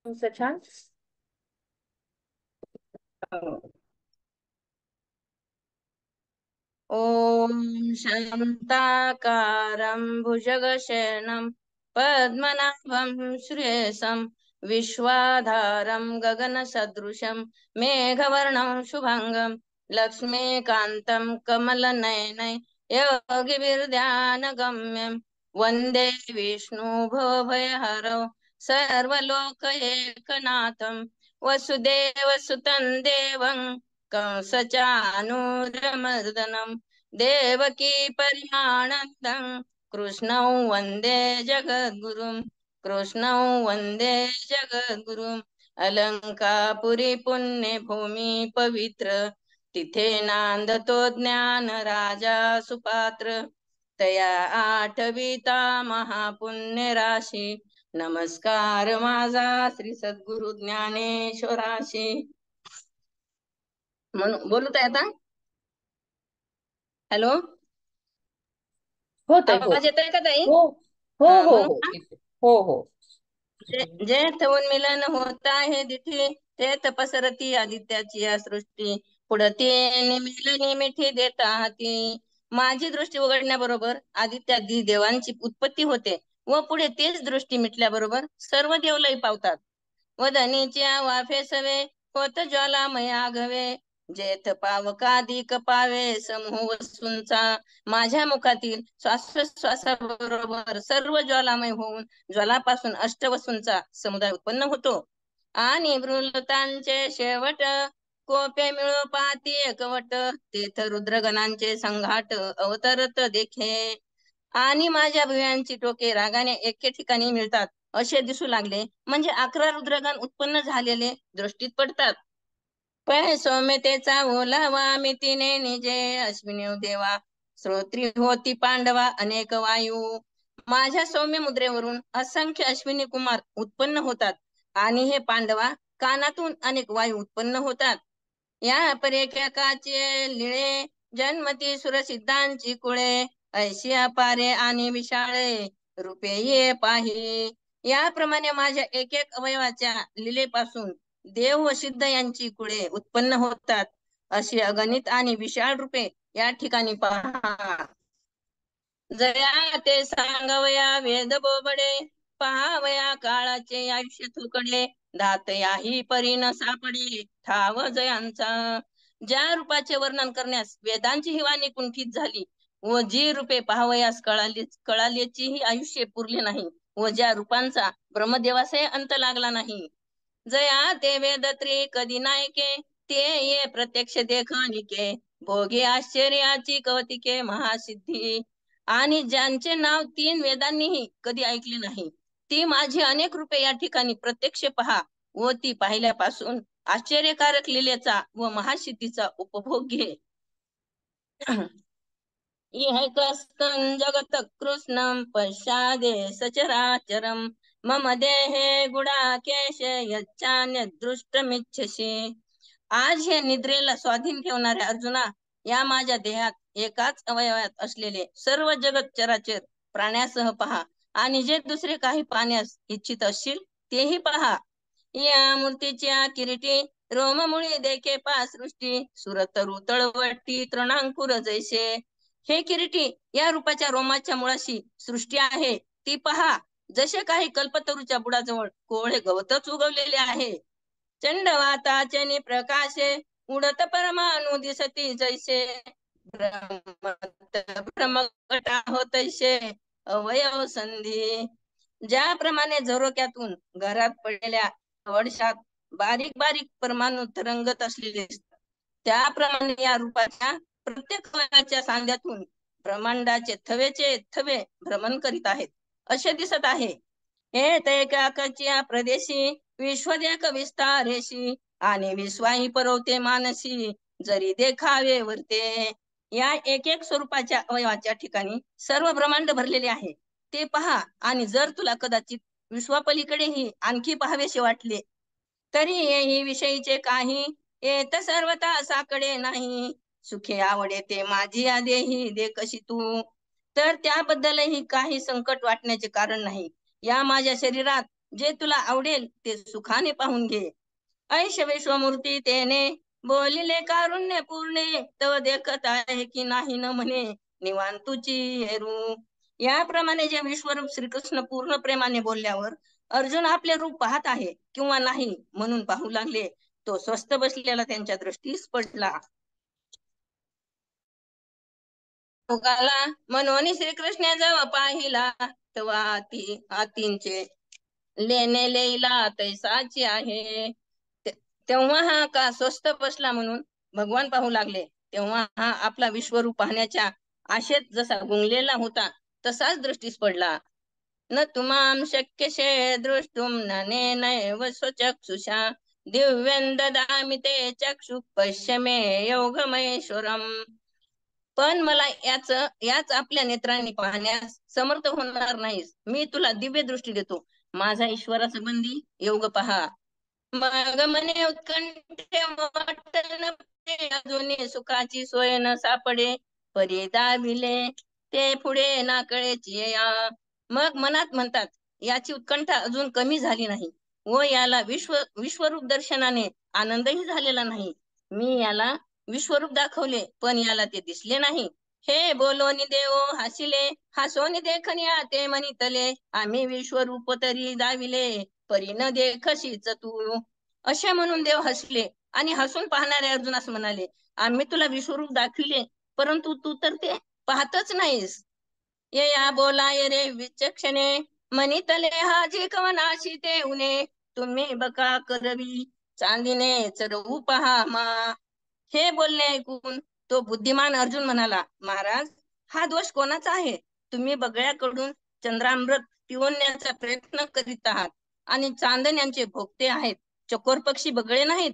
तुमचं छान. ॐ शान्ताकारं भुजगशयनं पद्मनाभं श्रेयसं विश्वाधारं गगनसदृशं मेघवर्णं शुभांगं लक्ष्मीकान्तं कमलनयनं योगिभिर्ध्यानगम्यं वन्दे विष्णुभवभयहरौ सर्वलोकैकनाथं वसुदेवसुतं देवं कंसचानूरमर्दनं देवकी परिमानन्दं कृष्णं वन्दे जगद्गुरुं कृष्णं वन्दे जगद्गुरुम् अलंकापुरी पुण्यभूमी पवित्र तिथे नांदतो ज्ञान राजा सुपात्र तया आठविता महापुण्य राशी नमस्कार माझा श्री सद्गुरु ज्ञानेश्वराशी म्हणून बोलत आहे आता. हॅलो, हो ताई, हो. आवाज येतोय का ताई? हो, हो, हा हो, म्हणून हो. येते. हो, हो. जेथ उन्मिलन होत आहे दिठी तेथ पसरती आदित्याची या सृष्टी पुढती निमिलनी मिठी देता हाती. माझी दृष्टी उघडण्याबरोबर आदित्यादी देवांची उत्पत्ती होते व पुढे तेच दृष्टी मिटल्याबरोबर सर्व देव लय पावतात. वदनीच्या वाफे सवे होत ज्वालामय आघवे जेथ पावकाधिक पावे समूह वस्तूंचा माझ्या मुखातील श्वासोश्वासाबरोबर सर्व ज्वालामय होऊन ज्वालापासून अष्टवसूंचा समुदाय उत्पन्न होतो आणि मृलतांचे शेवट कोपे मिळो पाती एकवट तेथ रुद्रगणांचे संघाट अवतरत देखे आणि माझ्या भुयांची टोके रागाने एके ठिकाणी मिळतात असे दिसू लागले म्हणजे 11 रुद्रगण उत्पन्न झालेले दृष्टीत पडतात. पण सौम्यतेचा ओलावा मितीने निजे अश्विनी देवा श्रोत्री होती पांडवा अनेक वायू. माझ्या सौम्य मुद्रेवरून असंख्य अश्विनी कुमार उत्पन्न होतात आणि हे पांडवा कानातून अनेक वायू उत्पन्न होतात. या परेकाचे लिळे जन्मती सुरसिद्धांची कुळे ऐशी अपारे आणि विशाळे रूपे ये पाही. याप्रमाणे माझ्या एक एक अवयवाच्या लिलेपासून देव व सिद्ध यांची कुळे उत्पन्न होतात अशी अगणित आणि विशाल रूपे या ठिकाणी पहा. जया ते सांगवया वेद बोबडे पहावया काळाचे आयुष्य थोकडे दात याही परी न सापडे ठाव जयांचा. ज्या रूपाचे वर्णन करण्यास वेदांची ही वाणी कुंठित झाली व जी रूपे पाहावयास कळाल्याचीही आयुष्य पुरले नाही व ज्या रूपांचा ब्रह्मदेवासही अंत लागला नाही. जया ते वेदत्री कधी नायके ते ये प्रत्यक्ष देखनिके भोगे आश्चर्याची कवतिके महासिद्धी. आणि ज्यांचे नाव 3 वेदांनीही कधी ऐकले नाही ती माझी अनेक रूपे या ठिकाणी प्रत्यक्ष पहा व ती पाहिल्यापासून आश्चर्यकारक लीलेचा व महासिद्धीचा उपभोग घे. इहैकस्थं जगत कृष्णं पश्चादे सचराचरं मम देहे गुडाकेश यच्चान्यदृष्टमिच्छसि. आज हे निद्रेला स्वाधीन ठेवणाऱ्या अर्जुना, या माझ्या देहात एकाच अवयवात असलेले सर्व जगत चराचर प्राण्यासह पहा आणि जे दुसरे काही पाहण्यास इच्छित असतील तेही पहा. या मूर्तीच्या किरीटी रोममुळी देखे पा सृष्टी सुरतरु तळवटी तृणांकुर जैसे. हे किरीटी, या रूपाच्या रोमाच्या मुळाशी सृष्टी आहे ती पहा. जसे काही कल्पतरूच्या बुडाजवळ कोवळे गवतच उगवलेले आहे. चंडवाताचनी प्रकाशे उडत परमाणु दिसती जैसे भ्रमकटा होतैसे अवयव संधी. ज्याप्रमाणे झरोक्यातून घरात पडलेल्या वडशात बारीक बारीक परमाणु तरंगत असलेले दिसतात त्याप्रमाणे या रूपाच्या प्रत्येक अवयवाच्या सांध्यातून ब्रह्मांडाचे थवेचे थवे भ्रमण करीत आहेत असे दिसत आहे. हे तैकाकच्या प्रदेशी विश्वदेक विस्तारेशी आणि विश्वाही परवते मानसी जरी देखावे वरते. या एक एक स्वरूपाच्या अवयवाच्या ठिकाणी सर्व ब्रह्मांड भरलेले आहे ते पहा आणि जर तुला कदाचित विश्वापलीकडेही आणखी पाहावेसे वाटले तरी येही विषयीचे काही येत सर्वता साकडे नाही. सुखे आवडे ते माझी आदेही दे कशी तू. तर त्याबद्दलही काही संकट वाटण्याचे कारण नाही. या माझ्या शरीरात जे तुला आवडेल ते सुखाने पाहून घे. ऐश विश्वमूर्ती तेने बोलिले कारुण्य पूर्णे, तव देखत आहे की नाही न म्हणे निवांतुची हेरू. याप्रमाणे जे विश्वरूप श्रीकृष्ण पूर्ण प्रेमाने बोलल्यावर अर्जुन आपले रूप पाहत आहे किंवा नाही म्हणून पाहू लागले. तो स्वस्थ बसलेला त्यांच्या दृष्टीस पडला. योगाला म्हणून श्रीकृष्ण जव पाहिला, तेव्हा हातींचे लेणे लेला तैसाची आहे. तेव्हा हा का स्वस्थ बसला म्हणून भगवान पाहू लागले. तेव्हा हा आपला विश्वरूप पाहण्याच्या आशेत जसा गुंगलेला होता तसाच दृष्टीस पडला. न तुमाम शक्यशे द्रष्टुम नैव स्वचक्षुषा दिव्यं ददामि ते चक्षु पश्य मे योगमहेश्वरम. पण मला याच आपल्या नेत्रांनी पाहण्यास समर्थ होणार नाहीस. मी तुला दिव्य दृष्टी देतो. माझा ईश्वरा संबंधी योग पहा. मग म्हणे उत्कंठे वाटन अजून सुखाची सोय न सापडे, परी दाविले ते पुढे ना कळेची या. मग मनात म्हणतात, याची उत्कंठा अजून कमी झाली नाही व याला विश्वरूप दर्शनाने आनंदही झालेला नाही. मी याला विश्वरूप दाखवले पण याला ते दिसले नाही. हे बोलोनी देव हसिले, हसोनी देखनिया ते म्हणितले, आम्ही विश्वरूप तरी दाविले, परी न देखशीच तू. असे म्हणून देव हसले आणि हसून पाहणारे अर्जुन असं म्हणाले, आम्ही तुला विश्वरूप दाखविले परंतु तू तर ते पाहतच नाहीस. ये या बोलाय रे विचक्षणे, म्हणितले हा जे कवनाशी ते उने, तुम्ही बका करवी चांदीने चरवू पहा मा. हे बोलणे ऐकून तो बुद्धिमान अर्जुन म्हणाला, महाराज हा दोष कोणाचा आहे? तुम्ही बगळ्याकडून चंद्रामृत पिवण्याचा प्रयत्न करीत आहात आणि चांदण्यांचे भोगते आहेत. चकोर पक्षी बगळे नाहीत.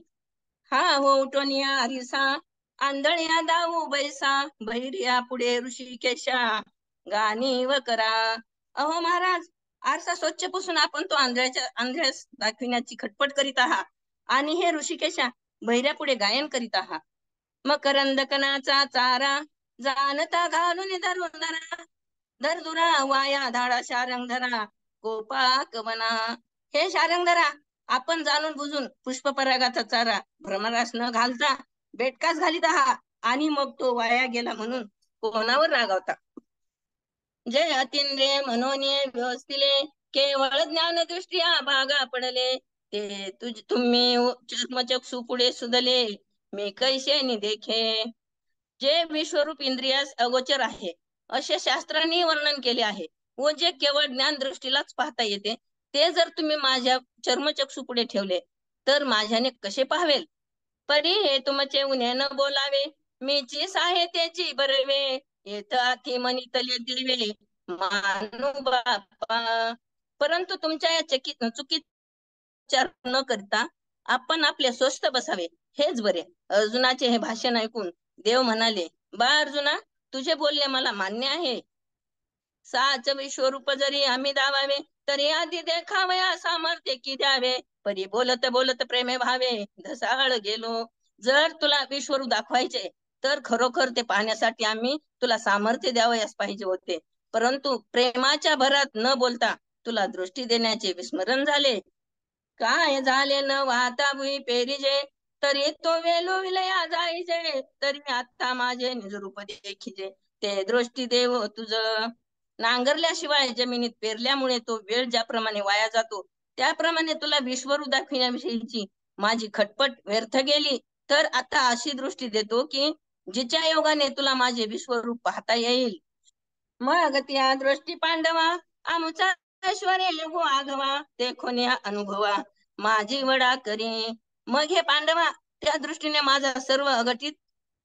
हा हो उठोनिया हरिसा, आंधळ्या दाऊ बैसा, बहिर्या पुढे ऋषिकेशा गाणी व करा. अहो महाराज, आरसा स्वच्छ पुसून आपण तो आंधळ्यास दाखविण्याची खटपट करीत आहात आणि हे ऋषिकेशा बहिऱ्या पुढे गायन करीत आहात. मकरंद कणाचा चारा जानता घालून धरुंदरा, धरधुरा वाया धाडा शारंगधरा गोपा कवना. हे शारंगधरा, आपण जाणून बुजून पुष्पपरागाचा चारा भ्रमरास न घालता बेटकास घालीत आहात आणि मग तो वाया गेला म्हणून कोणावर रागावता. जय अतिंद्रिय मनोनिय व्यवस्थिले, केवळ ज्ञान दृष्टिया भागा पडले, ते तुम्ही चर्मचक्षु पुढे सुदले, मी कैसे देखे. जे विश्वरूप इंद्रियास अगोचर आहे असे शास्त्रांनी वर्णन केले आहे व जे केवळ ज्ञान दृष्टीलाच पाहता येते, ते जर तुम्ही माझ्या चर्मचक्षु पुढे ठेवले तर माझ्याने कसे पाहावेल. परी हे तुमचे उन्हे न बोलावे, मीचीच आहे त्याची बरवे, येत आती मनितले दिवे मानू बापा. परंतु तुमच्या या चुकीत विचार न करता आपण आपले स्वस्थ बसावे हेच बरे. अर्जुनाचे हे भाषण ऐकून देव म्हणाले, बा अर्जुना, तुझे बोलणे मला मान्य आहे. साच विश्वरूप जरी आम्ही दावावे, तरी आधी देखावया सामर्थ्य की द्यावे, परी बोलत बोलत प्रेमे भावे ढसाळ गेलो. जर तुला विश्वरूप दाखवायचे तर खरोखर ते पाहण्यासाठी आम्ही तुला सामर्थ्य द्यावयास पाहिजे होते, परंतु प्रेमाच्या भरात न बोलता तुला दृष्टी देण्याचे विस्मरण झाले. काय झाले न वाहता भुई पेरिजे, तरी तो वेलो विलया जाईजे, तरी आता माझे निजरूप देखिजे, ते दृष्टी देव तुझ. नांगरल्याशिवाय जमिनीत पेरल्यामुळे तो वेळ ज्याप्रमाणे वाया जातो, त्याप्रमाणे तुला विश्वरूप दाखविण्याविषयीची माझी खटपट व्यर्थ गेली. तर आता अशी दृष्टी देतो की जिच्या योगाने तुला माझे विश्वरूप पाहता येईल. मग त्या दृष्टी पांडवा आमचा ऐश्वर्य योगो आघवा, ते कोण्या अनुभवा माझी वडा करी. मग हे पांडवा, त्या दृष्टीने माझा सर्व अघटित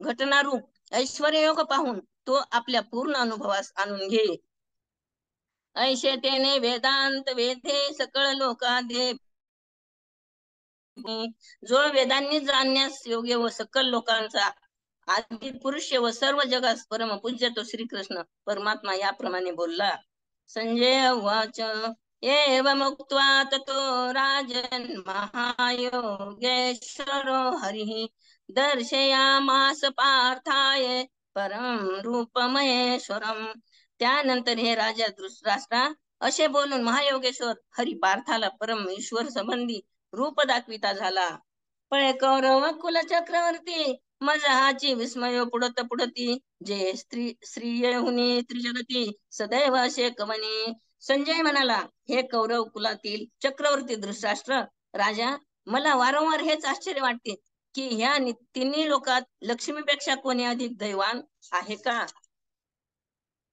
घटनारूप ऐश्वर्य योग पाहून तो आपल्या पूर्ण अनुभवास आणून घे. ऐशे तेने वेदांत वेधे सकळ लोकादे, जो वेदांनी जाणण्यास योग्य व सकल लोकांचा आदि पुरुष व सर्व जगास परम पूज्य तो श्रीकृष्ण परमात्मा याप्रमाणे बोलला. संजय वाच एवमुक्त्वा ततो राजन् महायोगेश्वरो हरिः दर्शयामास पार्थाय परम रूपमहेश्वरम. त्यानंतर हे राजा धृतराष्ट्रा, असे बोलून महायोगेश्वर हरी पार्थाला परम ईश्वर संबंधी रूप दाखविता झाला. पळे कौरव कुल चक्रवर्ती मजहाची विस्मय पुढत पुढती जे स्त्रियहुनी त्रिजगती सदैव असे कवनी. संजय म्हणाला, हे कौरव कुलातील चक्रवर्ती धृतराष्ट्र राजा, मला वारंवार हेच आश्चर्य वाटते की ह्या तिन्ही लोकात लक्ष्मीपेक्षा कोणी अधिक दैवान आहे का?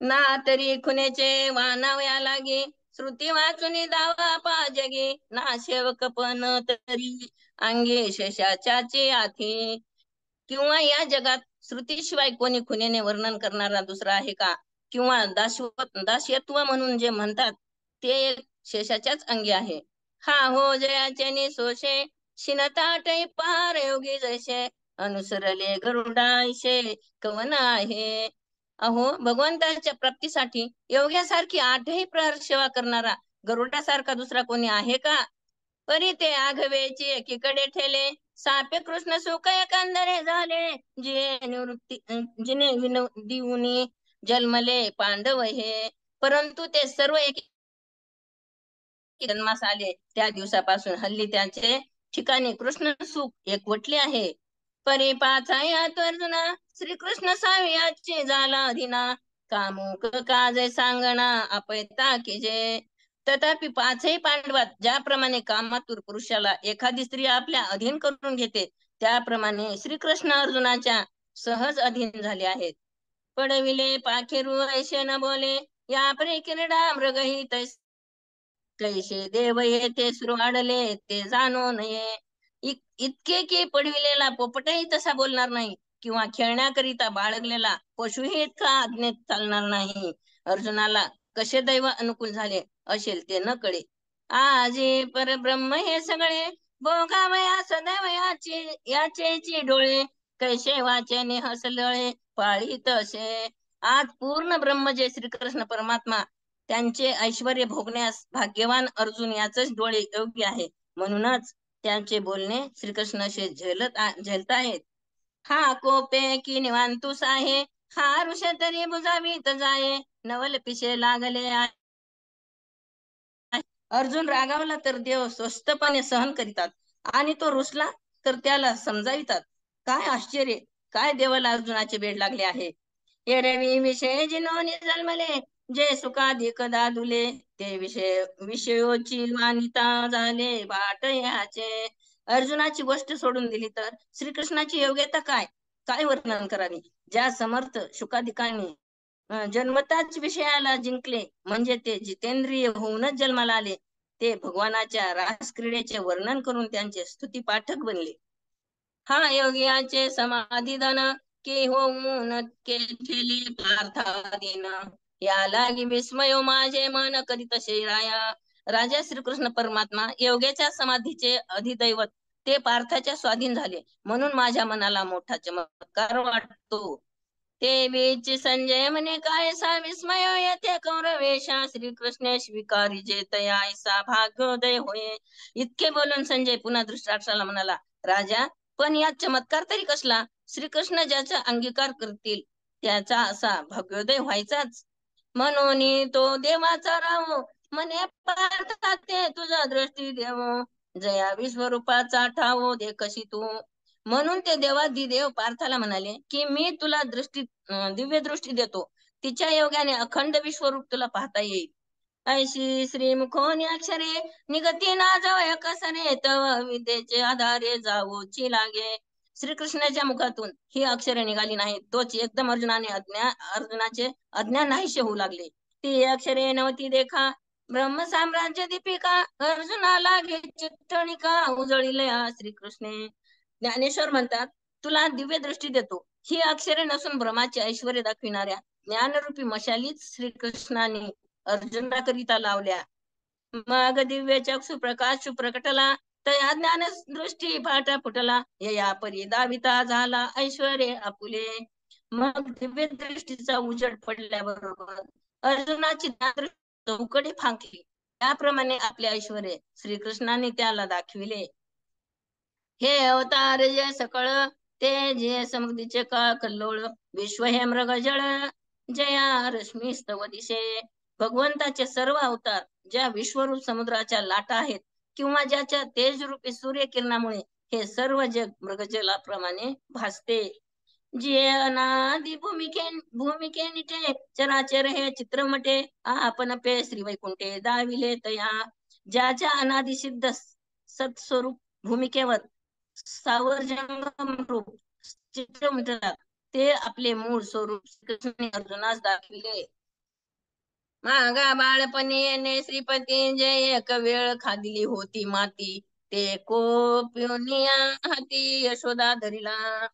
ना तरी खुनेचे वानावया लागे श्रुती वाचुनी दावा पा जगे ना सेवक पण तरी अंगे शेषाच्याचे आधी. किंवा या जगात श्रुतीशिवाय कोणी खुनेने वर्णन करणारा दुसरा आहे का? किंवा दास्यत्व म्हणून जे म्हणतात ते एक शेषाच्याच अंगी आहे. हा हो जयाचे निसोषे शिनताटै पार योगी जैसे अनुसरले गरुडाईशे कवन आहे. अहो, भगवंताच्या प्राप्तीसाठी योग्यासारखी आठही प्रहर सेवा करणारा गरुडासारखा दुसरा कोणी आहे का? परी ते आघवेची एकीकडे ठेले सापे कृष्ण सुख एकंदरे झाले जिने दिवुनी जन्मले पांडव हे. परंतु ते सर्व एक जन्मास आले त्या दिवसापासून हल्ली त्यांचे ठिकाणी कृष्ण सुख एकवटले आहे. परी पाचायात अर्जुना श्रीकृष्ण सावियाची झाला अधीना कामुक काजे सांगणा अपैता की जे. तथापि पाचही पांडवात ज्याप्रमाणे कामातुर पुरुषाला एखादी स्त्री आपल्या अधीन करून घेते त्याप्रमाणे श्रीकृष्ण अर्जुनाच्या सहज अधीन झाले आहेत. पडविले पाखिरू ऐशे न बोले या परी क्रीडा मृगही तैस कैसे देव येते सुरवाडले ते जाणो नये. इतके की पडविलेला पोपटही तसा बोलणार नाही किंवा खेळण्याकरिता बाळगलेला पशुही इतका आज्ञेत चालणार नाही. अर्जुनाला कसे दैव अनुकूल झाले असेल ते न कळे. आजी परब्रह्म हे सगळे भोगावया सदैव याचेची डोळे कैसे वाचेने हसलळे पाळीत असे. आज पूर्ण ब्रह्म जे श्रीकृष्ण परमात्मा त्यांचे ऐश्वर्य भोगण्यास भाग्यवान अर्जुन याचेच डोळे योग्य आहे. म्हणूनच त्यांचे बोलणे श्रीकृष्ण असे झेलताहेत. हा कोपे की निवांतुस आहे हा ऋष तरी बुजावीत जाये नवल पिशे लागले अर्जुन रागावला तर देव स्वस्तपणे सहन करीतात आणि तो रुसला तर त्याला समजावितात. काय आश्चर्य, काय देवाला अर्जुनाचे बेड लागले आहे. एरवी विषय जिनोनी जन्मले जे सुखाधिक दादुले ते विषयोची वानिता झाले बाट याचे. अर्जुनाची गोष्ट सोडून दिली तर श्रीकृष्णाची योग्यता काय काय वर्णन करावी. ज्या समर्थ शुकाधिकांनी जन्मताच विषयाला जिंकले म्हणजे ते जितेंद्रिय होऊनच जन्माला आले ते भगवानाच्या रास क्रीडेचे वर्णन करून त्यांचे स्तुती पाठक बनले. हा योगियाचे समाधिधन की होऊन केले पार्थादीन या लागी विस्मयो माझे मन करीत राया. राजा श्रीकृष्ण परमात्मा योग्याच्या समाधीचे अधिदैवत ते पार्थाच्या स्वाधीन झाले म्हणून माझ्या मनाला मोठा चमत्कार वाटतो. ते बीच संजय म्हणे काय सा विस्मय येथे कौरवेशा श्रीकृष्ण स्वीकारी जे तयासा भाग्योदय होय. इतके बोलून संजय पुन्हा धृतराष्ट्राला म्हणाला, राजा पण यात चमत्कार तरी कसला. श्रीकृष्ण ज्याचा अंगीकार करतील त्याचा असा भाग्योदय व्हायचाच. म्हणून तो देवाचा राहो म्हणे पार्था ते तुझा दृष्टी देव जया विश्वरूपाचा ठावो दे कशी तू. म्हणून ते देवाधिदेव पार्थाला म्हणाले की मी तुला दिव्य दृष्टी देतो तिच्या योगाने अखंड विश्वरूप तुला पाहता येईल. ऐशी श्रीमुखोनी अक्षरे निगती ना जावया कसरे तव विद्येचे आधारे जावोची लागे. श्रीकृष्णाच्या मुखातून ही अक्षरे निघाली नाहीत तोच एकदम अर्जुनाचे अज्ञान नाहीसे होऊ लागले. ती अक्षरे नव्हती देखा ब्रह्म साम्राज्य दीपिका अर्जुनाला घे चिठ्ठणिका उजळिले श्रीकृष्णे. ज्ञानेश्वर म्हणतात तुला दिव्य दृष्टी देतो ही अक्षरे नसून ब्रह्माचे ऐश्वर्य दाखविणाऱ्या ज्ञानरूपी मशालीच श्रीकृष्णाने अर्जुनाकरिता लावल्या. मग दिव्य चक्षु प्रकाश प्रकटला तया ज्ञान दृष्टी फाटा फुटला या परी दाविता झाला ऐश्वर्य आपुले. मग दिव्य दृष्टीचा उजेड पडल्याबरोबर अर्जुनाची चौकडी फांकली. त्याप्रमाणे आपले ऐश्वर्य श्रीकृष्णाने त्याला दाखविले. हे अवतार जे सकळ ते जे समृद्धीचे का कल्लोळ विश्व हे मृग जळ जया रश्मी स्तव दिशे भगवंताचे सर्व अवतार ज्या विश्वरूप समुद्राच्या लाटा आहेत किंवा ज्याच्या तेजरूपी सूर्यकिरणामुळे हे सर्व जग मृगजलाप्रमाणे भासते. जे अनादि भूमिके निटे चराचर हे चित्रमटे आपण पे श्री वैकुंठे दाविले तया. ज्याच्या अनादि सिद्ध सत्स्वरूप भूमिकेवर सावर जंगम रूप चित्र मिटतात ते आपले मूळ स्वरूप श्रीकृष्णाने अर्जुनास दाखविले. मागा बाळपणी येणे श्रीपती जे एक वेळ खादिली होती माती ते कोपिनिया हाती यशोदा धरिला.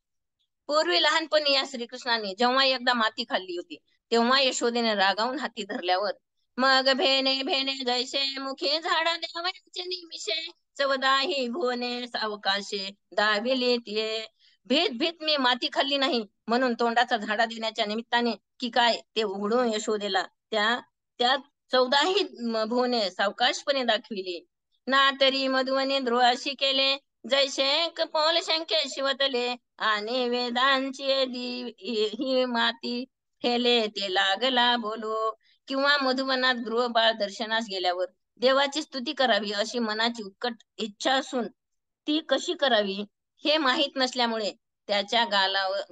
पूर्वी लहानपणी या श्रीकृष्णाने जेव्हा एकदा माती खाल्ली होती तेव्हा यशोदेने रागावून हाती धरल्यावर मग भेने भेने जैसे मुखी झाडा द्यावयाचे निमिषे चवदाही भुवने सावकाशे दाविले तिये. भीत भीत मी माती खाल्ली नाही म्हणून तोंडाचा झाडा देण्याच्या निमित्ताने की काय ते उघडून यशोदेला त्या त्या 14ही भुवने सावकाशपणे दाखविली. ना तरी मधुवने द्रोहाशी केले जैसे कपोल शंके शिवतले आणि वेदांची ही माती ठेले ते लागला बोलो. किंवा मधुवनात गृहबाळ दर्शनास गेल्यावर देवाची स्तुती करावी अशी मनाची उत्कट इच्छा असून ती कशी करावी हे माहीत नसल्यामुळे त्याच्या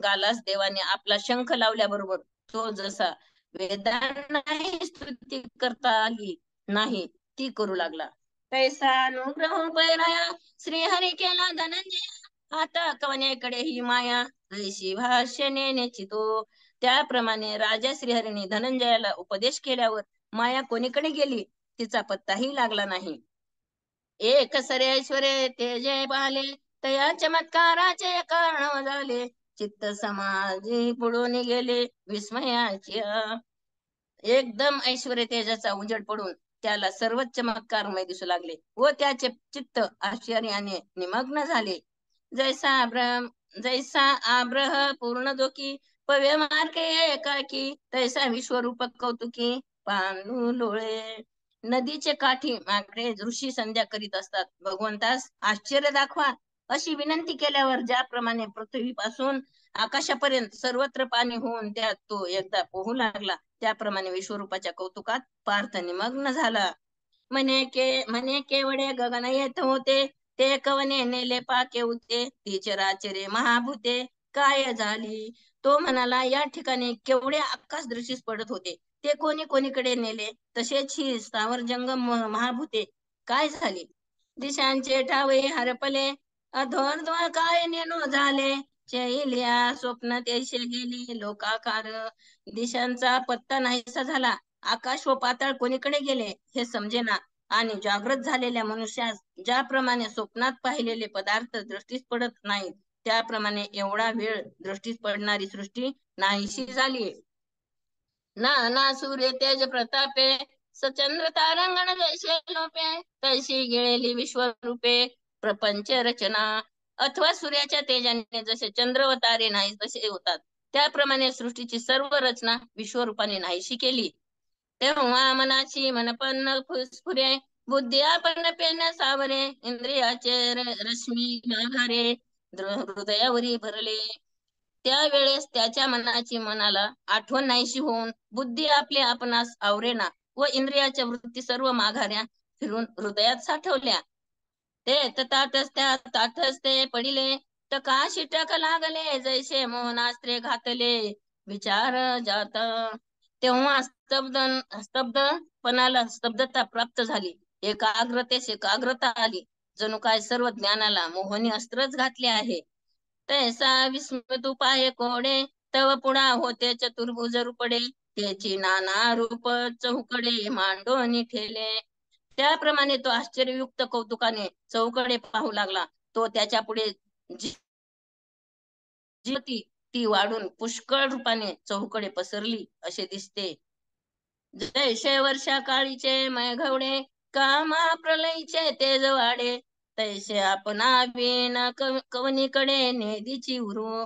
गालास देवाने आपला शंख लावल्याबरोबर तो जसा वेदांनाही स्तुती करता आली नाही ती करू लागला. तैसा अनुग्रह पैराया श्रीहरी केला धनंजय आता कवनेकडे ही माया ऐशी भाष्य नेण्याची तो. त्याप्रमाणे राजा श्रीहरीने धनंजयाला उपदेश केल्यावर माया कोणीकडे गेली तिचा पत्ताही लागला नाही. एक सरेश्वरे ते जे पाहिले तया चमत्काराचे कारण झाले चित्त समाधी पुढून गेले विस्मयाची. एकदम ऐश्वर्य तेजाचा उजेड पडून त्याला सर्वच चमत्कारमय दिसू लागले व त्याचे चित्त आश्चर्याने निमग्न झाले. जैसा आब्रह पूर्ण दोकी पव्य मार्के एकाकी तैसा विश्वरूपक कौतुकी पांडू लोळे. नदीचे काठी माकडे ऋषी संध्या करीत असतात भगवंतास आश्चर्य दाखवा अशी विनंती केल्यावर ज्याप्रमाणे पृथ्वीपासून आकाशापर्यंत सर्वत्र पाणी होऊन त्यात तो एकदा पोहू लागला त्याप्रमाणे विश्वरूपाच्या कौतुकात पार्थ निमग्न झाला. म्हणे केवढे गगन येत होते ते कवने नेले पाके होते ती चराचरे महाभूते काय झाली. तो म्हणाला या ठिकाणी केवढे आकाश दृष्टीस पडत होते ते कोणी कोणीकडे नेले तसेच ही स्थावर जंगम महाभूते काय झाली. दिशांचे ठावे हरपले अधोर्ध्व काय नेनो झाले चैल्या स्वप्न तेशे गेली लोकाकार. दिशांचा पत्ता नाहीसा झाला आकाश व पाताळ कोणीकडे गेले हे समजेना आणि जागृत झालेल्या मनुष्यास ज्याप्रमाणे स्वप्नात पाहिलेले पदार्थ दृष्टीस पडत नाहीत त्याप्रमाणे एवढा वेळ दृष्टीस पडणारी सृष्टी नाहीशी झाली. ना सूर्य तेज प्रतापे सचंद्र तारांगण जैसे लोपे तैशी गिळेली विश्वरूपे प्रपंच रचना. अथवा सूर्याच्या तेजाने जसे चंद्र व तारे नाही तसे होतात त्याप्रमाणे सृष्टीची सर्व रचना विश्वरूपाने नाहीशी केली. तेव्हा मनाची मनपन्न फुसफुरे बुद्धी आपण पेन सावरे इंद्रियाचे रश्मी माघारे हृदयावरी भरले. त्यावेळेस त्याच्या मनाची मनाला आठवण नाहीशी होऊन बुद्धी आपले आपणास आवरेना व इंद्रियाच्या वृत्ती सर्व माघाऱ्या फिरून हृदयात साठवल्या. ते ताठच ते पडिले तर का शिटक लागले जैसे मोहनास्त्रे घातले विचार जात. तेव्हा स्तब्धपणाला स्तब्धता प्राप्त झाली एकाग्रतेस एकाग्रता आली जणू काय सर्व ज्ञानाला मोहनी अस्त्रच घातले आहे. तैसा विस्मृत पाहे कोडे तव पुढा होते चतुर्भुज रूपडे त्याची नाना रूप चौकडे मांडोनी ठेले. त्याप्रमाणे तो आश्चर्ययुक्त कौतुकाने चौकडे पाहू लागला. तो त्याच्या पुढे जी ती वाढून पुष्कळ रूपाने चौकडे पसरली असे दिसते. जैसे वर्षा काळीचे मेघवडे कामा प्रलयचे तेज वाढे तैसे आपणा बिन कवनीकडे नेदीची उरू.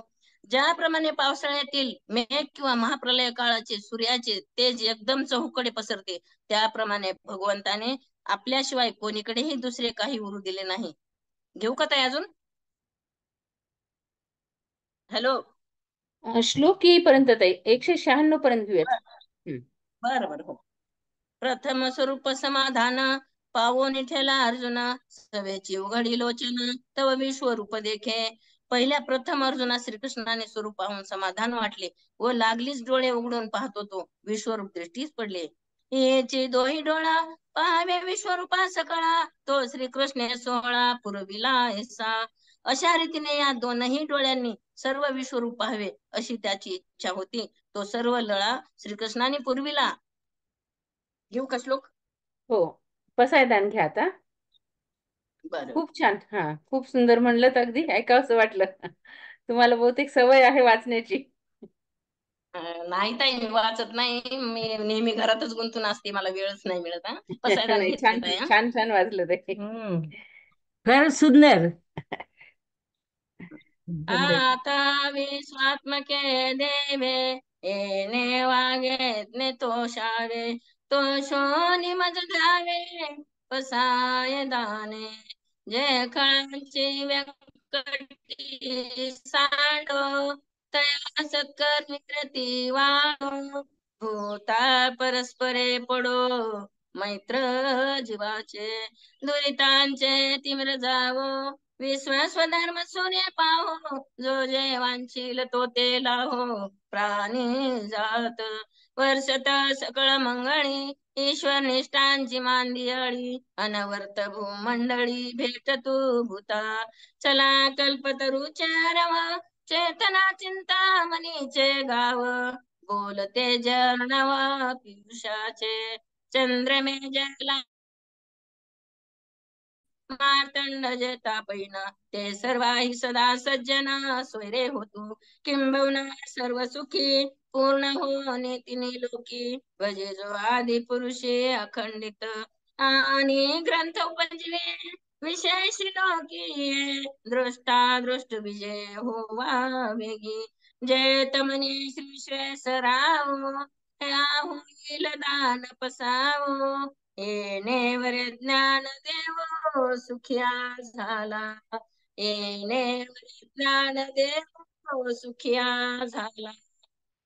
ज्याप्रमाणे पावसाळ्यातील मेघ किंवा महाप्रलय काळाचे सूर्याचे तेज एकदम चहूकडे पसरते त्याप्रमाणे भगवंताने आपल्याशिवाय कोणीकडेही दुसरे काही उरू दिले नाही. घेऊ का ताई अजून? हॅलो. श्लोक पर्यंत ताई 196 पर्यंत घेऊयात. बरं बरं हो. प्रथम स्वरूप समाधान पावोनी ठेला अर्जुन सवेची उघडी लोचन तव विश्वरूप देखे. पहिल्या प्रथम अर्जुना श्रीकृष्णाने स्वरूप पाहून समाधान वाटले व लागलीच डोळे उघडून पाहतो तो विश्वरूप दृष्टीस पडले. येची दोही डोळा पाहावे विश्वरूपा सकळा तो श्रीकृष्ण सोहळा पुरविला ऐसा. अशा रीतीने या दोनही डोळ्यांनी सर्व विश्वरूप पाहावे अशी त्याची इच्छा होती. तो सर्व लळा श्रीकृष्णाने पुरविला. घेऊ का श्लोक? हो, पसायदान घ्या आता. बरं. खूप छान. हा, खूप सुंदर म्हणलं तर अगदी ऐकावंसं वाटलं. तुम्हाला बहुतेक सवय आहे वाचण्याची. नाही ताई, मी वाचत नाही. मी नेहमी घरातच गुंतून असते, मला वेळच नाही मिळत. हा, पसायदान नाही, घेतले छान ताई. हा. छान छान वाचलं ते. फार सुंदर. आता विश्वात्मके देवे येणे वागे तो शावे तो शोनी मज द्यावे पसाय दाने जे खळांची व्यक्ती सांडो तया सत्कर विकृती वाढो भूता परस्परे पडो मैत्र जीवाचे दुरितांचे तिमिर जावो विश्वस्वधर्म सूर्य पाहो जो जे वांछील तो ते लाहो प्राणी जात वर्षत सकळ मंगळी ईश्वर निष्ठांची मांदियाळी अनवर्त भूमंडळी भेट तू भूता चला कल्पतरुचे रव चेतना चिंता मनीचे गाव बोलते जर्णव पियुषाचे चंद्रमे जला मार्तंड जेता पैना ते सर्वाही सदा सज्जन सोयरे होतो किंबहुना सर्व सुखी पूर्ण हो तिने लोकी भजे जो आदि पुरुषे अखंडित आणि ग्रंथ उपजीवे विषय श्रीलोकी दृष्टा दृष्ट विजय होवा वेगी जय तमने श्री श्रेयसराव होईल दान पसावो येणेवर ज्ञान देव सुखिया झाला येणेवर ज्ञान देव सुखिया झाला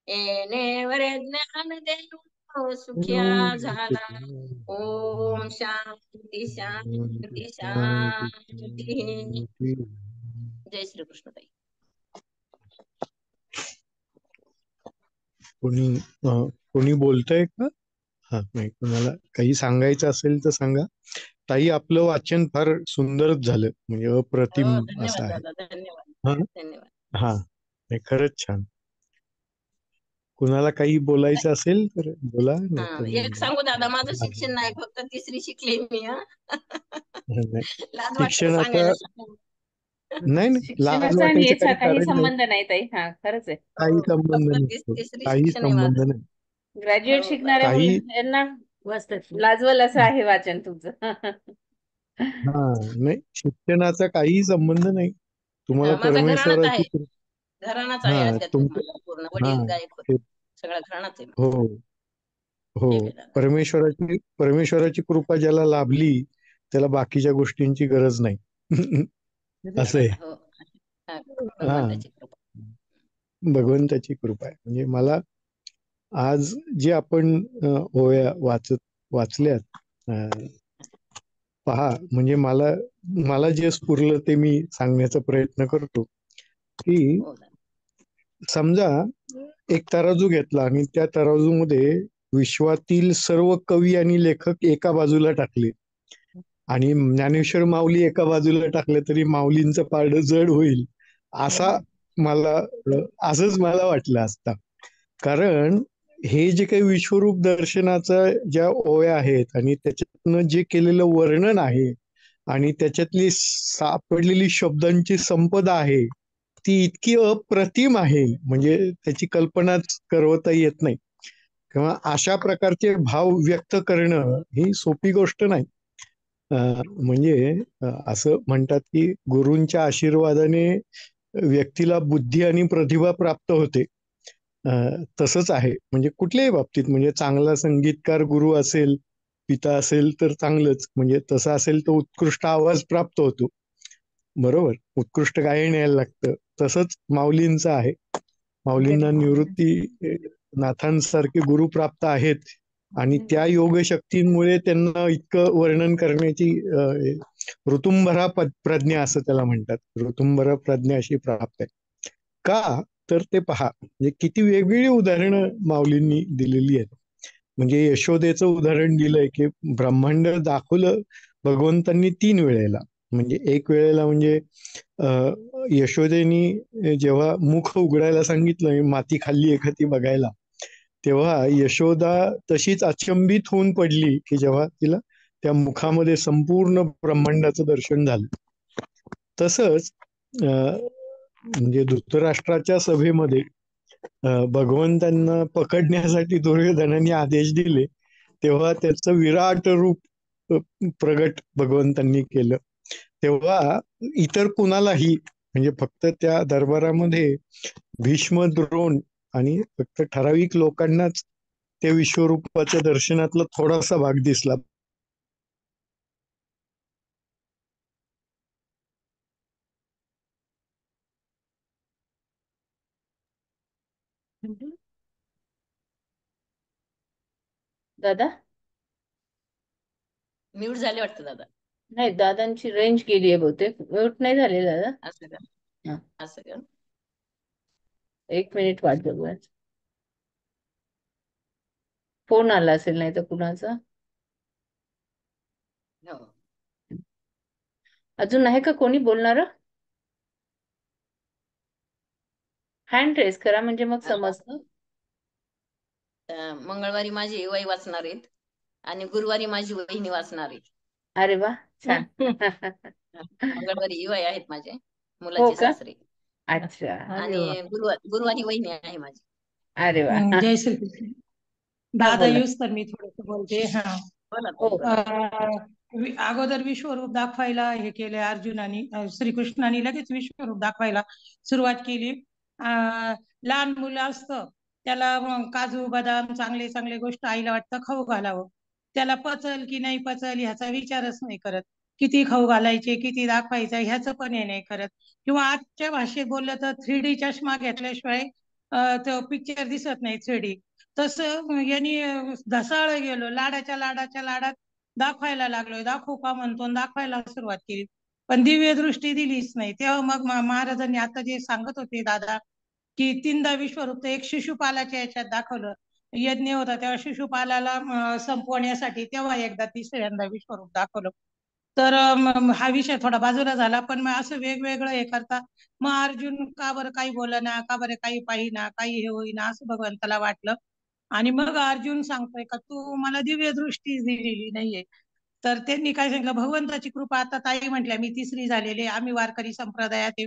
येणेवर ज्ञान देव सुखिया झाला. ओम शांती शांती शांती. जय श्रीकृष्ण ताई. कोणी बोलतंय का? हा, नाही, कोणाला काही सांगायचं असेल तर सांगा. ताई, आपलं वाचन फार सुंदरच झालं, म्हणजे अप्रतिम असं धन्यवाद आहे. दादा, धन्यवाद हा धन्यवाद. हा, नाही, खरंच छान. कुणाला काही बोलायचं असेल तर बोला, नाही तर एक सांगू दादा, माझं शिक्षण नाही, फक्त तिसरी शिकले मी. लाज वाटतं शिक्षणाचा सांगायला. नाही, लाज शिक्षणाचा आणि वाटायचं याचा काही काही कारण नाही. संबंध नाही ताई. हा, खरंच आहे. काही संबंध फक्त नसतो, तिसरी काही शिक्षण आहे संबंध माझं. नाही. ग्रॅज्युएट शिकणाऱ्या काही यांना वाचतात. लाजवल असं आहे वाचन तुमचं. हा, नाही, शिक्षणाचा काही संबंध नाही. तुम्हाला माझा घराणाच आहे, परमेश्वराची घराणाच आहे हा आध्यात्मिक तुमचं माझा पूर्ण. हा वडील गायक होते, ते- सगळा घराणाच आहे. हो हो, ठीक आहे दादा. परमेश्वराची कृपा ज्याला लाभली त्याला बाकीच्या गोष्टींची गरज नाही. असं आहे. हो, हा, हा, भगवंताची कृपा. भगवंताची कृपा आहे. म्हणजे मला आज जे आपण ओव्या वाचल्यात, पहा, म्हणजे मला जे स्फुरलं ते मी सांगण्याचा प्रयत्न करतो. की हो दादा. समजा एक तराजू घेतला आणि त्या तराजूमध्ये विश्वातील सर्व कवी आणि लेखक एका बाजूला टाकले आणि ज्ञानेश्वर माऊली एका बाजूला टाकले तरी माऊलींचं पारडं जड होईल, असंच मला वाटलं असतं. कारण हे जे काही विश्वरूप दर्शनाचा ज्या ओव्या आहेत आणि त्याच्यातनं जे केलेलं वर्णन आहे आणि त्याच्यातली सापडलेली शब्दांची संपदा आहे ती इतकी अप्रतिम आहे, म्हणजे त्याची कल्पनाच करवता येत नाही. किंवा अशा प्रकारचे भाव व्यक्त करणं ही सोपी गोष्ट नाही. म्हणजे असं म्हणतात की गुरूंच्या आशीर्वादाने व्यक्तीला बुद्धी आणि प्रतिभा प्राप्त होते. तसंच आहे, म्हणजे कुठल्याही बाबतीत, म्हणजे चांगला संगीतकार गुरु असेल, पिता असेल तर चांगलंच, म्हणजे तसं असेल तर उत्कृष्ट आवाज प्राप्त होतो, बरोबर, उत्कृष्ट गायन यायला लागतं. तसंच माऊलींचं आहे. माऊलींना निवृत्ती नाथांसारखे गुरु प्राप्त आहेत, आणि त्या योगशक्तींमुळे त्यांना इतकं वर्णन करण्याची ऋतुंभरा प्रज्ञा असं त्याला म्हणतात. ऋतुंभरा प्रज्ञा अशी प्राप्त आहे. का तर ते पहा, म्हणजे किती वेगवेगळी उदाहरणं माऊलींनी दिलेली आहेत. म्हणजे यशोदेचं उदाहरण दिलंय की ब्रह्मांड दाखवलं भगवंतांनी 3 वेळेला. म्हणजे एक वेळेला म्हणजे यशोदेनी जेव्हा मुख उघडायला सांगितलं, माती खाल्ली एखादी बघायला, तेव्हा यशोदा तशीच अचंबित होऊन पडली की जेव्हा तिला त्या मुखामध्ये संपूर्ण ब्रह्मांडाचं दर्शन झालं. तसंच म्हणजे धृतराष्ट्राच्या सभेमध्ये भगवंतांना पकडण्यासाठी दुर्योधनाने आदेश दिले, तेव्हा त्याचं विराट रूप प्रगट भगवंतांनी केलं. तेव्हा इतर कुणालाही, म्हणजे फक्त त्या दरबारामध्ये भीष्म, द्रोण आणि फक्त ठराविक लोकांनाच त्या विश्वरूपाच्या दर्शनातला थोडासा भाग दिसला. दादा, म्यूट झाले वाटतं दादा. नाही, दादांची रेंज गेली आहे बहुतेक. म्यूट नाही झाले दादा. असं का? हा. असं का? 1 मिनिट वाट बघूया. फोन आला असेल नाही तर कुणाचा. हो. अजून आहे का कोणी बोलणार? हँड रेस करा म्हणजे मग आता समजतं. मंगळवारी माझी वही वाचणार आहेत आणि गुरुवारी माझी वहिनी वाचणार आहे. अरे वा, छान. मंगळवारी युवाई आहेत माझे हो मुलाचे का? सासरे, अच्छा. अरे वा. आणि गुरुवारी वहिनी आहे माझी. अरे वा. जय श्री कृष्ण. हा, दादा बोला. येऊस तर मी थोडस बोलते. हा, बोला हो. ताई, बोला. अगोदर विश्वरूप दाखवायला हे केले अर्जुनानी, श्रीकृष्णाने लगेच विश्वरूप दाखवायला सुरुवात केली. लहान मुलं असतं त्याला मग काजू बदाम चांगले चांगले गोष्ट आईला वाटतं खाऊ घालावं, त्याला पचल की नाही पचल ह्याचा विचारच नाही करत. किती खाऊ घालायचे, किती दाखवायचं ह्याचं पण हे नाही करत. किंवा आजच्या भाषेत बोललं तर 3D चष्मा घेतल्याशिवाय तो पिक्चर दिसत नाही 3D. तसं यांनी ढसाळ गेलो, लाडाच्या लाडात दाखवायला लागलोय, दाखवू का म्हणतो दाखवायला सुरुवात केली, पण दिव्य दृष्टी दिलीच नाही. तेव्हा मग महाराजांनी आता जे सांगत होते दादा की 3दा विश्वरूप, एक शिशुपालाच्या याच्यात दाखवलं, यज्ञ होता तेव्हा शिशुपालाला संपवण्यासाठी, तेव्हा एकदा तिसऱ्यांदा विश्वरूप दाखवलं. तर हा विषय थोडा बाजूला झाला. पण मग असं वेगवेगळं हे करता मग अर्जुन का बरं काही बोलना, का बरं काही पाहिना, काही हे होईना असं भगवंताला वाटलं. आणि मग अर्जुन सांगतोय का तू मला दिव्य दृष्टी दिलेली नाहीये. तर त्यांनी काय सांगितलं, भगवंताची कृपा. आता ताई म्हटल्या मी तिसरी झालेली, आम्ही वारकरी संप्रदायात आहे,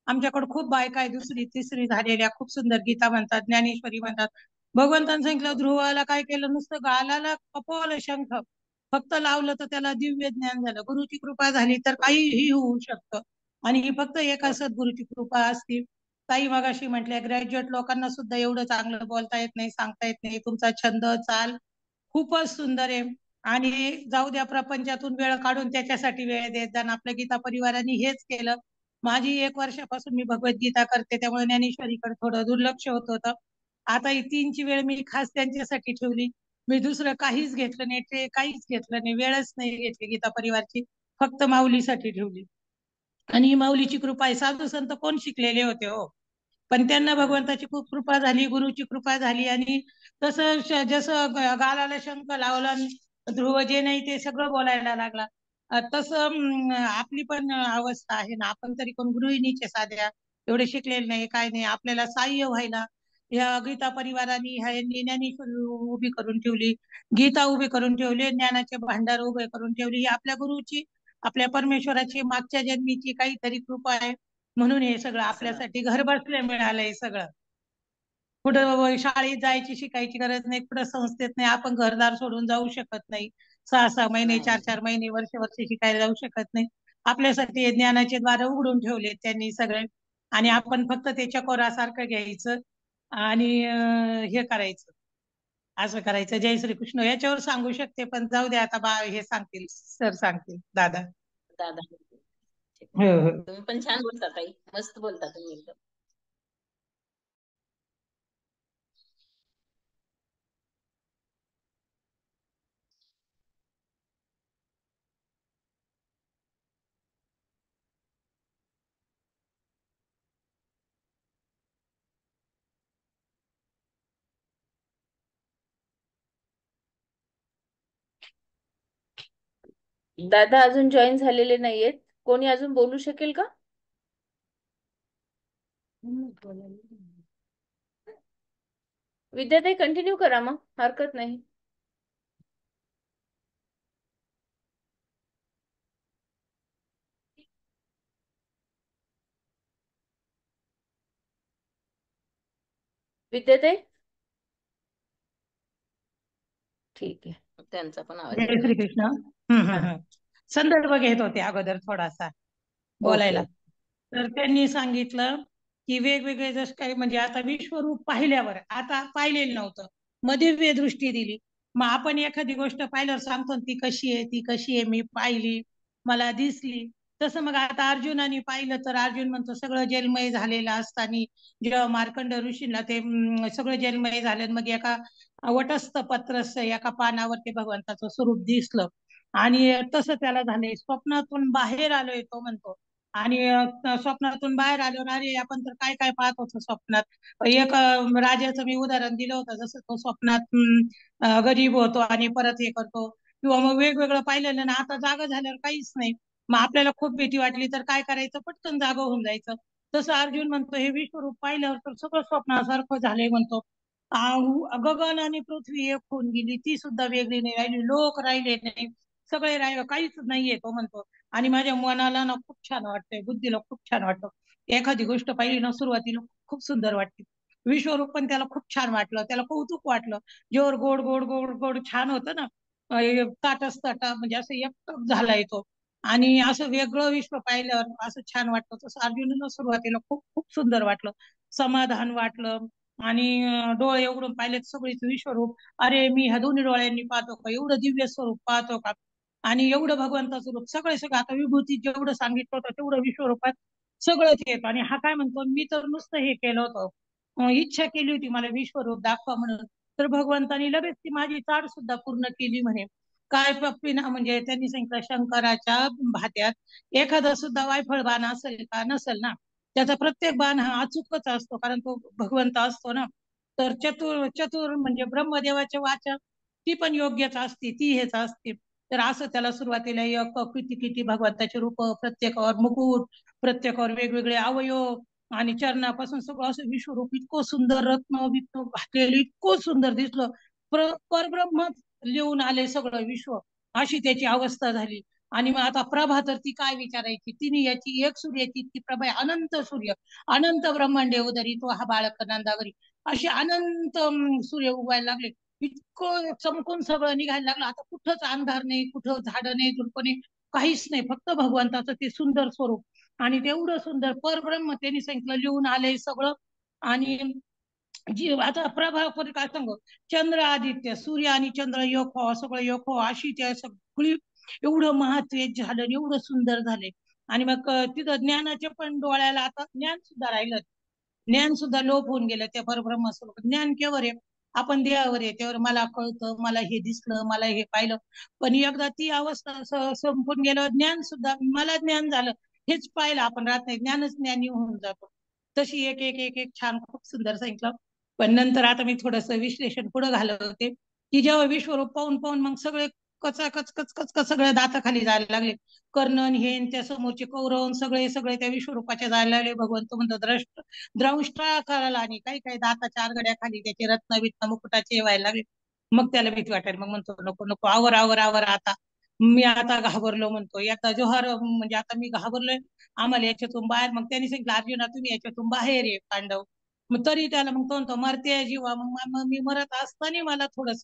आमच्याकडे खूप बायका आहे दुसरी तिसरी झालेल्या, खूप सुंदर गीता म्हणतात, ज्ञानेश्वरी म्हणतात. भगवंतांनी सांगितलं ध्रुवाला काय केलं, नुसतं गालाला कपोल शंख फक्त लावलं तर त्याला दिव्य ज्ञान झालं. गुरुची कृपा झाली तर काहीही होऊ शकतं. आणि ही फक्त एका सद्गुरूची कृपा असते. ताई मगाशी म्हटल्या ग्रॅज्युएट लोकांना सुद्धा एवढं चांगलं बोलता येत नाही, सांगता येत नाही. तुमचा छंद चाल खूपच सुंदर आहे. आणि जाऊ द्या, प्रपंचातून वेळ काढून त्याच्यासाठी वेळ देत जा. आपल्या गीता परिवाराने हेच केलं. माझी 1 वर्षापासून मी भगवद्गीता करते, त्यामुळे ज्ञानेश्वरीकडे थोडं दुर्लक्ष होत होतं. आता ही 3ची वेळ मी खास त्यांच्यासाठी ठेवली. मी दुसरं काहीच घेतलं नाही, ते काहीच घेतलं नाही, वेळच नाही घेतली गीता परिवारची, फक्त माऊलीसाठी ठेवली. आणि ही माऊलीची कृपा आहे. साधू संत कोण शिकलेले होते हो, पण त्यांना भगवंताची खूप कृपा झाली, गुरुची कृपा झाली. आणि तसं जसं गालाला शंख लावला, ध्रुव जे नाही ते सगळं बोलायला लागला. तसं आपली पण अवस्था आहे ना. आपण तरी कोण गृहिणीचे साध्या, एवढे शिकलेले नाही काय नाही, आपल्याला सहाय्य व्हायला या गीता परिवाराने ह्यांनी ज्ञानेश्वरी उभी करून ठेवली, गीता उभी करून ठेवली, ज्ञानाचे भांडार उभे करून ठेवली. ही आपल्या गुरुची, आपल्या परमेश्वराची मागच्या जन्मीची काहीतरी कृपा आहे. म्हणून हे सगळं आपल्यासाठी घर बसल्या मिळालंय सगळं. कुठं शाळेत जायची शिकायची गरज नाही, कुठं संस्थेत नाही, आपण घरदार सोडून जाऊ शकत नाही. 6-6 महिने, नाही, 4-4 महिने, वर्ष शिकायला जाऊ शकत नाही. आपल्यासाठी हे ज्ञानाचे द्वार उघडून ठेवले त्यांनी सगळे. आणि आपण फक्त त्याच्या कोरासारखं घ्यायचं आणि हे करायचं, असं करायचं. जय श्रीकृष्ण. याच्यावर सांगू शकते पण जाऊ दे आता, हे सांगतील, सर सांगतील, दादा. दादा, हो हो. तुम्ही पण छान बोलता ताई, मस्त बोलता तुम्ही एकदम. दादा अजून जॉईन झालेले नाहीयेत. कोणी अजून बोलू शकेल का? विद्याताई कंटिन्यू करा, मग हरकत नाही. विद्याताई ठीक आहे. त्यांचा पण आवाज जय येत नाही. श्रीकृष्ण. संदर्भ घेत होते अगोदर थोडासा ओके. बोलायला. तर त्यांनी सांगितलं की वेगवेगळे जसं काही म्हणजे आता विश्वरूप पाहिल्यावर आता पाहिलेलं नव्हतं, मग दिव्य दृष्टी दिली. मग आपण एखादी गोष्ट पाहिल्यावर सांगतो ना, ती कशी आहे, ती कशी आहे, मी पाहिली, मला दिसली. तसं मग आता अर्जुनाने पाहिलं तर अर्जुन म्हणतो सगळं जलमय झालेलं असताना जेव्हा मार्कंड ऋषींना ते सगळं जलमय झालं, मग एका वटस्थ पत्रस्य एका पानावर ते भगवंताचं स्वरूप दिसलं. आणि तसं त्याला झालंय, स्वप्नातून बाहेर आलोय तो म्हणतो. आणि स्वप्नातून बाहेर आल्यावर अरे आपण तर काय काय पाहत होतो स्वप्नात. एक राजाचं मी उदाहरण दिलं होतं, जसं तो स्वप्नात गरीब होतो आणि परत हे करतो, किंवा मग वेगवेगळं पाहिलेलं ना. आता जागा झाल्यावर काहीच नाही, मग आपल्याला खूप भीती वाटली तर काय करायचं, पटकन जागा होऊन जायचं. तसं अर्जुन म्हणतो हे विश्वरूप पाहिल्यावर तर सगळं स्वप्नासारखं झालंय म्हणतो. गगन आणि पृथ्वी एक होऊन गेली, ती सुद्धा वेगळी नाही राहिली, लोक राहिले नाही, सगळे राहिले, काहीच नाहीये तो म्हणतो. आणि माझ्या मनाला ना खूप छान वाटतंय, बुद्धीला खूप छान वाटतं. एखादी गोष्ट पाहिली ना सुरुवातीला खूप सुंदर वाटते. विश्वरूप पण त्याला खूप छान वाटलं, त्याला कौतुक वाटलं. जोर गोड गोड गोड गोड छान होतं ना, ताटच ताटा म्हणजे असं एकटक झालाय तो. आणि असं वेगळं विश्व पाहिल्यावर असं छान वाटतं. तसं अर्जुनाला सुरुवातीला खूप खूप सुंदर वाटलं, समाधान वाटलं. आणि डोळे उघडून पाहिले सगळीच विश्वरूप. अरे मी ह्या दोन्ही डोळ्यांनी पाहतो का, एवढं दिव्य स्वरूप पाहतो का, आणि एवढं भगवंताचं रूप, सगळे सगळं आता विभूती जेवढं सांगितलं होतं तेवढं विश्वरूपात सगळंच येतं. आणि हा काय म्हणतो, मी तर नुसतं हे केलं होतं, इच्छा केली होती मला विश्वरूप दाखवा म्हणून, तर भगवंतानी लगेच ती माझी चाड सुद्धा पूर्ण केली म्हणे. काय पप्पीना म्हणजे त्यांनी सांगितलं शंकराच्या भात्यात एखादा सुद्धा वायफळ बाण असेल का, नसेल ना. त्याचा प्रत्येक बाण हा अचूकच असतो, कारण तो भगवंत असतो ना. तर चतुर चतुर म्हणजे ब्रह्मदेवाच्या वाचा ती पण योग्यच असते, ती हेच असते. तर असं त्याला सुरुवातीला एक किती किती भगवंताचे रूप, प्रत्येकावर मुकुट, प्रत्येकावर वेगवेगळे अवयव, आणि चरणापासून सगळं असं विश्वरूप इतकं सुंदर रत्न वित्न घातलेलं इतकं सुंदर दिसलं. परब्रह्म लिहून आले सगळं विश्व, अशी त्याची अवस्था झाली. आणि मग आता प्रभा तर ती काय विचारायची, तिने याची एक सूर्याची इतकी प्रभा आहे, अनंत सूर्य, अनंत ब्रह्मांडे उदरी तो हा बाळक नंदावरी, असे अनंत सूर्य उगवायला लागले. इतकं चमकून सगळं निघायला लागलं. आता कुठंच अंधार नाही, कुठं झाडं नाही, झुडपं नाही, काहीच नाही, फक्त भगवंताचं ते सुंदर स्वरूप. आणि तेवढं सुंदर परब्रह्म त्यांनी सांगितलं लिहून आलंय सगळं. आणि जी आता प्रभाकर काय सांगू, चंद्र आदित्य, सूर्य आणि चंद्र योग व्हावा, सगळं योग व्हावं, अशी त्या सगळी एवढं महत्वेच झालं, एवढं सुंदर झाले. आणि मग तिथं ज्ञानाच्या पण डोळ्याला आता ज्ञान सुद्धा राहिलं, ज्ञान सुद्धा लोप होऊन गेलं त्या परब्रह्मस्वरूप. ज्ञान केवर आहे, आपण देहावर आहे, त्यावर मला कळतं, मला हे दिसलं, मला हे पाहिलं. पण एकदा ती अवस्था संपून गेल्यावर ज्ञान सुद्धा, मला ज्ञान झालं हेच पाहिलं आपण राहत नाही, ज्ञानच ज्ञानी होऊन जातो. तशी एक एक एक एक छान खूप सुंदर सांगितलं. पण नंतर आता मी थोडस विश्लेषण पुढे घालवते, की जेव्हा विश्वरूप पाहून पाहून मग सगळे कचा कच कच कच कच सगळे दात खाली जायला लागले. कर्णन हे त्या समोरचे कौरव सगळे सगळे त्या विश्वरूपाच्या जायला लागले. भगवंत म्हणतो द्रष्टा करायला, आणि काही काही दाताच्या आरगड्या खाली त्याचे रत्न वित्न मुकुटाचे व्हायला लागले. मग त्याला भीती वाटायला, मग म्हणतो नको नको, आवर आवर आवर, आता मी आता घाबरलो म्हणतो, आता जोहार म्हणजे आता मी घाबरलोय, आम्हाला याच्यातून बाहेर. मग त्यांनी सांगितलं अर्जुना तुम्ही याच्यातून बाहेर ये पांडव. मग तरी त्याला मग तो म्हणतो मरते जीवा, मग मी मरत असताना मला थोडस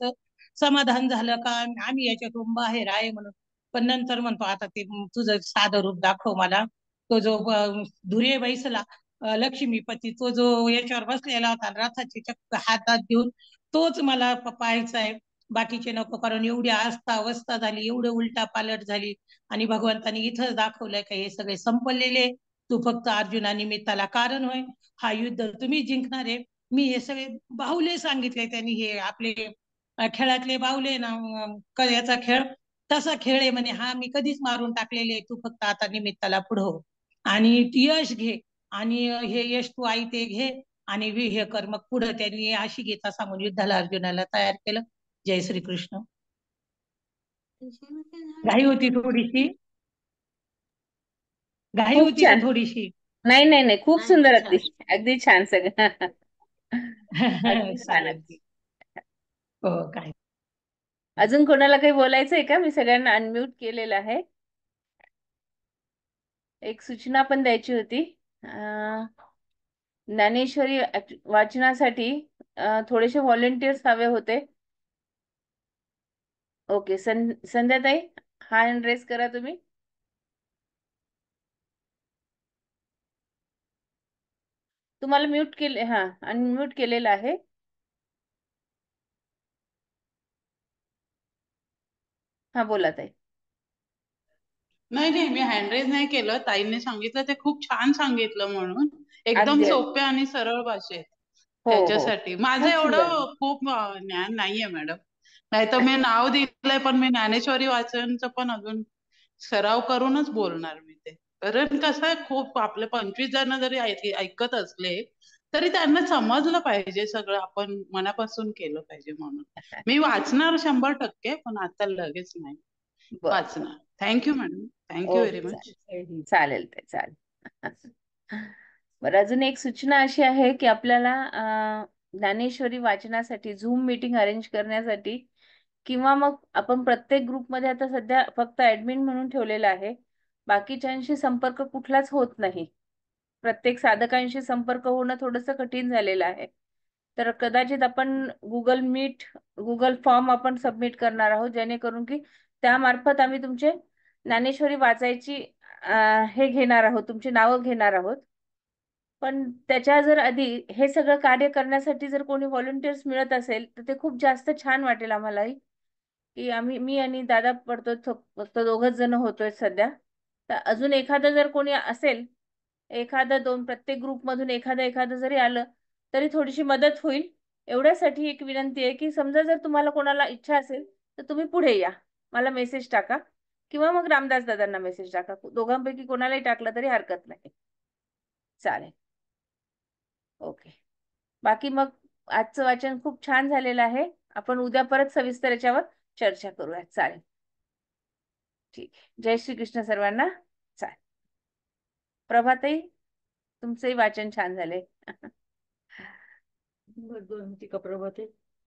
समाधान झालं का आम्ही याच्यातून बाहेर आहे म्हणून. पण नंतर म्हणतो आता ते तुझं साधं रूप दाखव मला. तो जो धुरे बैसला लक्ष्मीपती, तो जो याच्यावर बसलेला होता रथाचे चक्र हातात घेऊन, तोच मला पाहायचा आहे, बाकीचे नको, कारण एवढी आस्था अवस्था झाली, एवढं उलटा पालट झाली. आणि भगवंतानी इथंच दाखवलंय का हे सगळे संपलेले, तू फक्त अर्जुना निमित्ताला कारण होय, हा युद्ध तुम्ही जिंकणार आहे. मी हे सगळे बाहुले सांगितले त्यांनी, हे आपले खेळातले बाहुले ना, याचा खेळ तसा खेळ आहे म्हणे, हा मी कधीच मारून टाकलेले, तू फक्त आता निमित्ताला पुढं हो आणि यश घे, आणि हे यश तू आई ते घे, आणि हे कर. मग पुढे त्यांनी अशी गीता सांगून युद्धाला अर्जुनाला तयार केलं. जय श्रीकृष्ण. घाई होती थोडीशी, घाई खूप होती का छान. थोडीशी? नाही नाही नाही, खूप नाही नाही सुंदर. अगदी छान. अगदी छान सगळं. अगदी छान. चालेल. अगदी. हो काय. अजून कोणाला काही बोलायचंय का? मी सगळ्यांना अनम्यूट केलेलं आहे. एक सूचना पण द्यायची होती. ज्ञानेश्वरी वाचनासाठी थोडेसे व्हॉलेंटियर्स हवे होते. ओके, संध्याताई, हँड रेस करा तुम्ही. तुम्हाला म्यूट केले, हा, अनम्यूट केलेलं आहे. हा, बोला ताई. नाही नाही, मी हँडरेज नाही केलं. ताईंनी सांगितलं ते खूप छान सांगितलं म्हणून, एकदम अगदी अगदी. सोप्या आणि सरळ भाषेत. हो हो, त्याच्यासाठी माझं खूप सुंदर. एवढं खूप ज्ञान नाहीये मॅडम. नाही तर मी नाव दिलंय, पण मी ज्ञानेश्वरी वाचनचं पण अजून सराव करूनच बोलणार मी ते. कारण कसं आहे, खूप आपले 25 जण जरी ऐकत असले तरी त्यांना समजलं पाहिजे सगळं, आपण मनापासून केलं पाहिजे म्हणून. मी वाचणार 100%, पण आता लगेच नाही बर बर. वाचणार. Thank you madam, thank you very okay, much. चालेल चालेल ताई, चालेल. बरं, अजून एक सूचना अशी आहे की आपल्याला ज्ञानेश्वरी वाचनासाठी झूम मीटिंग अरेंज करण्यासाठी, किंवा मग आपण प्रत्येक ग्रुपमध्ये आता सध्या फक्त ऍडमिन म्हणून ठेवलेलं आहे, बाकीच्यांशी संपर्क कुठलाच होत नाही. प्रत्येक साधकांशी संपर्क होणं थोडंसं कठीण झालेलं आहे. तर कदाचित आपण गुगल मीट, गुगल फॉर्म आपण सबमिट करणार आहोत, जेणेकरून की त्यामार्फत आम्ही तुमचे ज्ञानेश्वरी वाचायची हे घेणार आहोत, तुमची नावं घेणार आहोत. पण त्याच्या जर आधी हे सगळं कार्य करण्यासाठी जर कोणी व्हॉलंटियर्स मिळत असेल तर ते खूप जास्त छान वाटेल आम्हालाही. की मी आणि दादा पडतो, फक्त दोघच जण होतोय सध्या. तर अजून एखादं जर कोणी असेल, एखादं दोन, प्रत्येक ग्रुप मधून एखादं एखादं जरी आलं तरी थोडीशी मदत होईल. एवढ्यासाठी एक विनंती आहे की समजा जर तुम्हाला कोणाला इच्छा असेल तर तुम्ही पुढे या, मला मेसेज टाका, किंवा मग रामदास दादांना मेसेज टाका. दोघांपैकी कोणालाही टाकलं तरी हरकत नाही. चालेल. ओके. बाकी मग आजचं वाचन खूप छान झालेलं आहे. आपण उद्या परत सविस्तर याच्यावर चर्चा करूया. चालेल, ठीक आहे. जय श्री कृष्ण सर्वांना. चालेल. प्रभाताई, तुमचंही वाचन छान झाले. बरं, दोन होती का प्रभाते?